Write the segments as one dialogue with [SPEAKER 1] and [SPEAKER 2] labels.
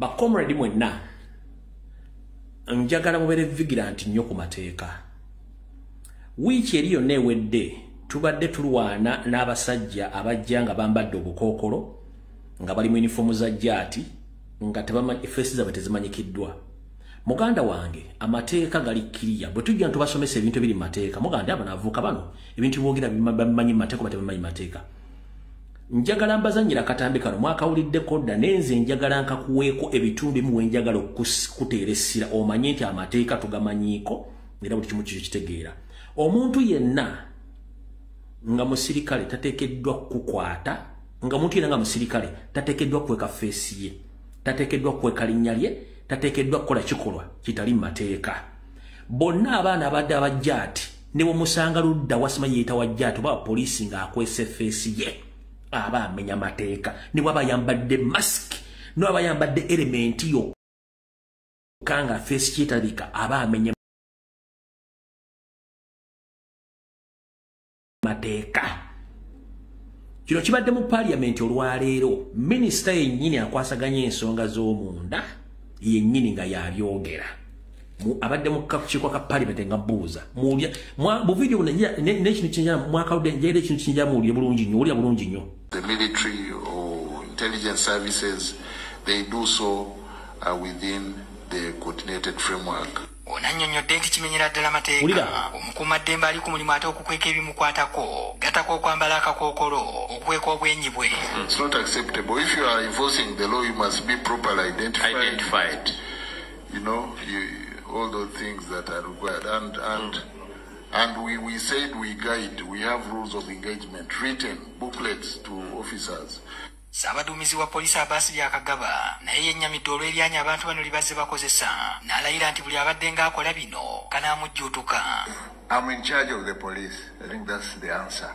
[SPEAKER 1] Comrade mwenna njagala mubere vigilant nnyo ku mateeka. Wiiki eri yonna ewedde tubadde tulwana n'abasajja abajja nga bambadde obukookolo nga bali mu uniform za jjaati nga tebamanyi face zaabwe tezimanyikiddwa. Muganda wange amateeka gali kiriya bwe tujja ntubasomesa ebintu ebiri mu mateeka muganda abo n'avuuka bano ebintu boogera bimanyi mu mateeka oba tebamanyi mateeka. Njagala mbazanyira katambi kano mwakawulidde kodda nenze njagala nkakuweeko ebitundu ebimu wenjagala okukuteera essira omanye nti amateeka tugamanyiiko era buli kimu kyo kitegeera. Omuntu yenna nga musirikale tateekeddwa kukwata nga muntu yenna nga musirikale tateekeddwa kweka feesi ye tateekeddwa kweka linnya lye tateekeddwa kukola kikolwa kitali mu mateeka. Bonna abaana abadde abajjaati ne bwemusanga ludda wasima yeeta wajjaati oba poliisi ng'akwese feesi ye aba amenya mateeka ne bw'aba yambadde mask n'aba yambadde elementi yokka nga feesi kyetalika aba amenya mateeka. Kino kibadde mu parliament olwaleero minisita yennyini akwasaganya ensonga z'omunda yennyini nga yabyogera abadde mu kakiiko ka parliament nga buuza mu video n'ekintu kinjala mwakawudde njaira ekintu kinjala muwulire bulungi nnyo owulira bulungi nnyo.
[SPEAKER 2] The military or intelligence services, they do so within the coordinated framework.
[SPEAKER 3] Onanyonyodde nti kimenyera ddala mateeka omukuumaddembe ali ku mulimu ate okukweka ebimukwatako gatako okwambala akakookolo okukweka obwenyi bwe.
[SPEAKER 2] It's not acceptable. If you are enforcing the law, you must be properly identified. You know, all those things that are required. And we said we guide. We have rules of engagement, written booklets to officers.
[SPEAKER 3] Sabadumizi wa polisi Abasi Akagaba naye yennyamidde olw'ebyanya abantu bano libazze bakozesa n'alayira nti buli abadde ng'akola bino kanaamujjuutuka.
[SPEAKER 2] I'm in charge of the police. I think that's the answer.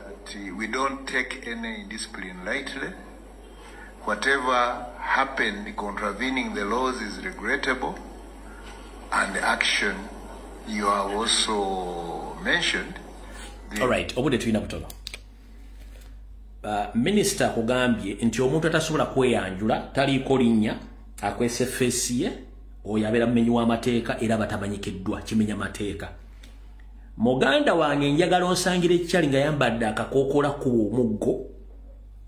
[SPEAKER 2] We don't take any discipline lightly. Whatever happened contravening the laws is regrettable, and the action you have also mentioned.
[SPEAKER 1] All right, obudde tulina butono. Minister kugambye nti omuntu atasobola kweyanjula taliiko linnya akwese feesi ye oyo abeera mumenyi w'amateeka era batamanyikiddwa kimenya mateeka. Muganda wange njagala onsangira ekikyali nga yambadde akakookola ku omuggo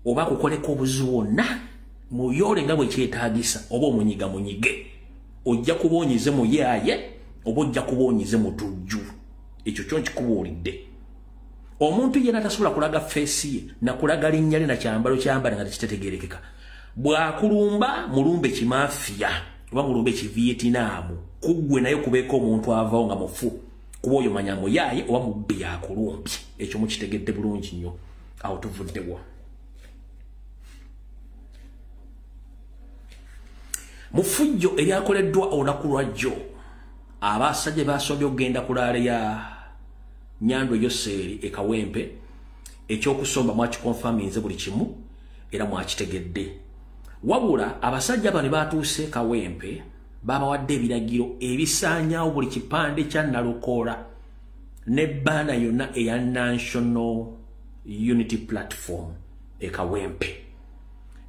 [SPEAKER 1] oba akukoleko obuzi bwonna muyoole nga bwe kyetaagisa oba omunyiga munyige ojja kuboonyize muyaaye oba ojja kuboonyize mutujju ekyo kyo nkikubuulidde. Omuntu yenna tasobola kulaga feesi ye na kulaga linnya lye na kyambalo kyambala nga tekitetegerekeka. Bw'akulumba mulumbe kimaafiya oba mulumbe kiviyetinaamu kuggwe naye kubeeko omuntu avaawo nga mufu kuba oyo manya muyaaye oba mubbi yakulumbye. Ekyo mukitegedde bulungi nnyo awo tuvuddewo. Mu ffujjo eryakoleddwa olunaku lwa jjo abasajja basobye okugenda kulaala ya Nyando Yoseeri e Kawempe ekyokusomba mwakikonfaminze buli kimu era mwakitegedde. Wabula abasajja bano batuuse Kawempe babawadde ebiragiro ebisaanyaawo buli kipande kya Nalukoola ne bbaana yonna eya National Unity Platform e Kawempe.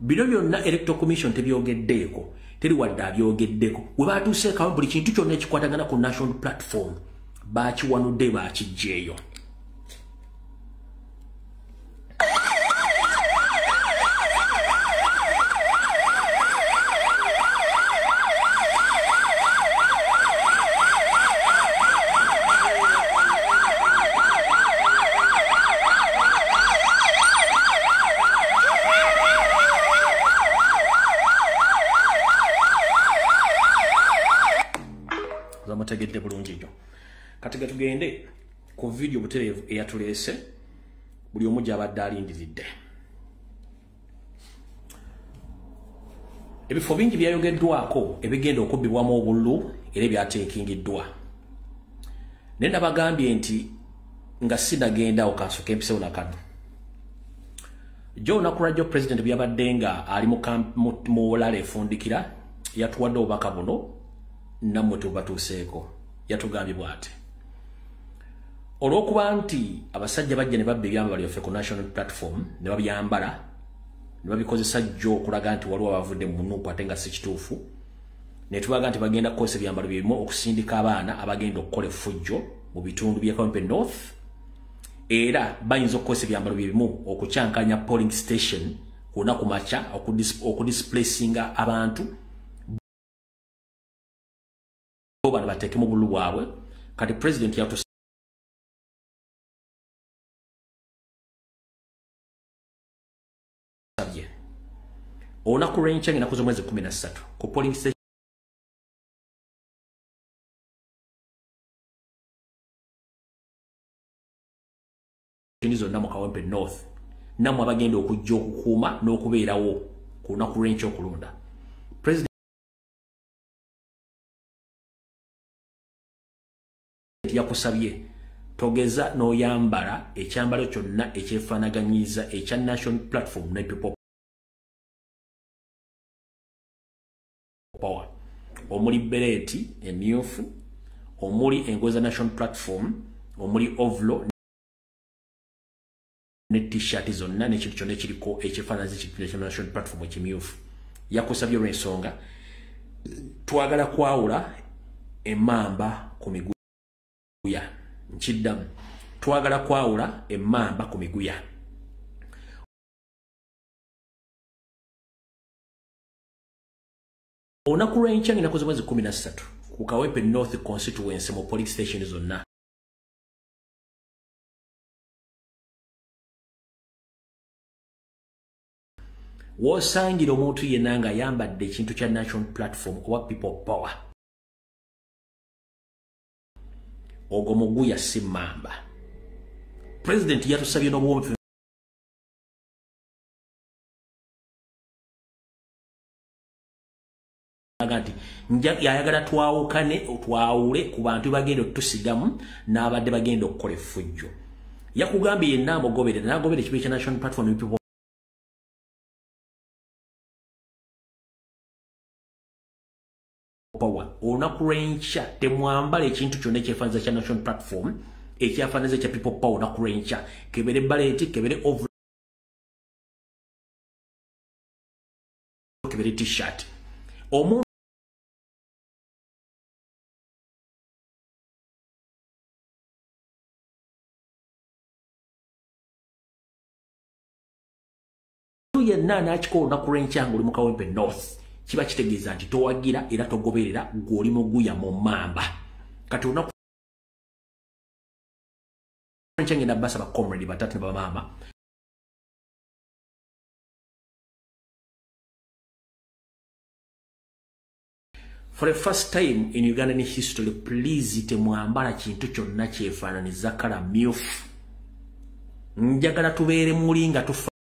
[SPEAKER 1] Bino byonna Electoral Commission tebyogeddeeko teri wadde abyogeddeko. We batuuse Kawempe buli kintu kyonna ekikwatagana ku National Platform bakiwanudde bakiggyeeyo. Zamutegedde bulungi nnyo. Kati tugende ku video butereevu eyatuleese buli omu gy'abadde alindiridde. Ebifo bingi byayogeddwako ebigenda okubbibwamu obululu era ebyateekingiddwa. Ne nabagambye nti nga sinagenda okansooka empisewo na kano. Jo olunaku lwajjo President byabadde nga ali mu lala efundikira yatuwadde obubaka buno nammwe tubatuuseeko. Yatugambye bw'ati. Olw'okuba nti abasajja bajja ne babba ebyambalo byaffe ku National Platform ne babyambala ne babikozesa jjo okulaga nti waliwo abavudde mu Nuupu ate nga si kituufu ne tubaga nti bagenda kukozesa ebyambalo byebimu okusindika abaana abagenda okukola effujjo mu bitundu bya Kawempe North. Era bayinza okukozesa ebyambalo byebimu okukyankanya polling station kuna kumacha okudisplacinga abantu bana bateke mu bulu bwabwe. Kati president yatusabye olunaku lw'enkya nakuza omwezi 13 ku polling station zonna mu Kawempe North namwe abagenda okujja okukuuma n'okubeerawo ku lunaku lw'enkya okulonda. President yakusabye togeza n'oyambala ekyambalo kyonna ekyefaanaganyiza ekya National Platform ne People Power omuli bereti emyufu omuli engoza National Platform omuli ovlo ne t-shirt zonna n'ekintu kyonna ekiriko ekifaananyiza ekintu National Platform ekimyufu. Yakusabye olw'ensonga twagala kwawula emmamba ku miguya. Nkiddamu twagala kwawula emmamba ku miguya. Olunaku lw'enkya nakuza omwezi 13 ku Kawempe North constituency mu police station zonna. Wosangira omuntu yenna nga ayambadde ekintu kya National Platform oba People Power, ogwo muguya si mamba. President yatusabye n'obuwoomi agati yayagala twawule ku bantu bagenda otusigamu n'abadde bagenda okukola effujjo. Yakugambye yenna amugoberera n'agoberera ekibiina kya National Platform People Power. Olunaku lw'enkya temwambala ekintu kyonna ekyefaananiza kya National Platform ekyafaananiza ekya People Power. Olunaku lw'enkya kebere baleti kebere over kebere t-shirt omuntu yenna n'akikola olunaku lw'enkya ng'oli mu Kawempe North kiba kitegeeza nti towagira era togoberera gw'oli muguya mu mamba. Kati olunaku lw'enkya ngenda basaba comrade batatu ne bamaama for the first time in Ugandan history, please temwambala kintu kyonna kyefaananiza kala myufu. Njagala tubeere mulinga tufa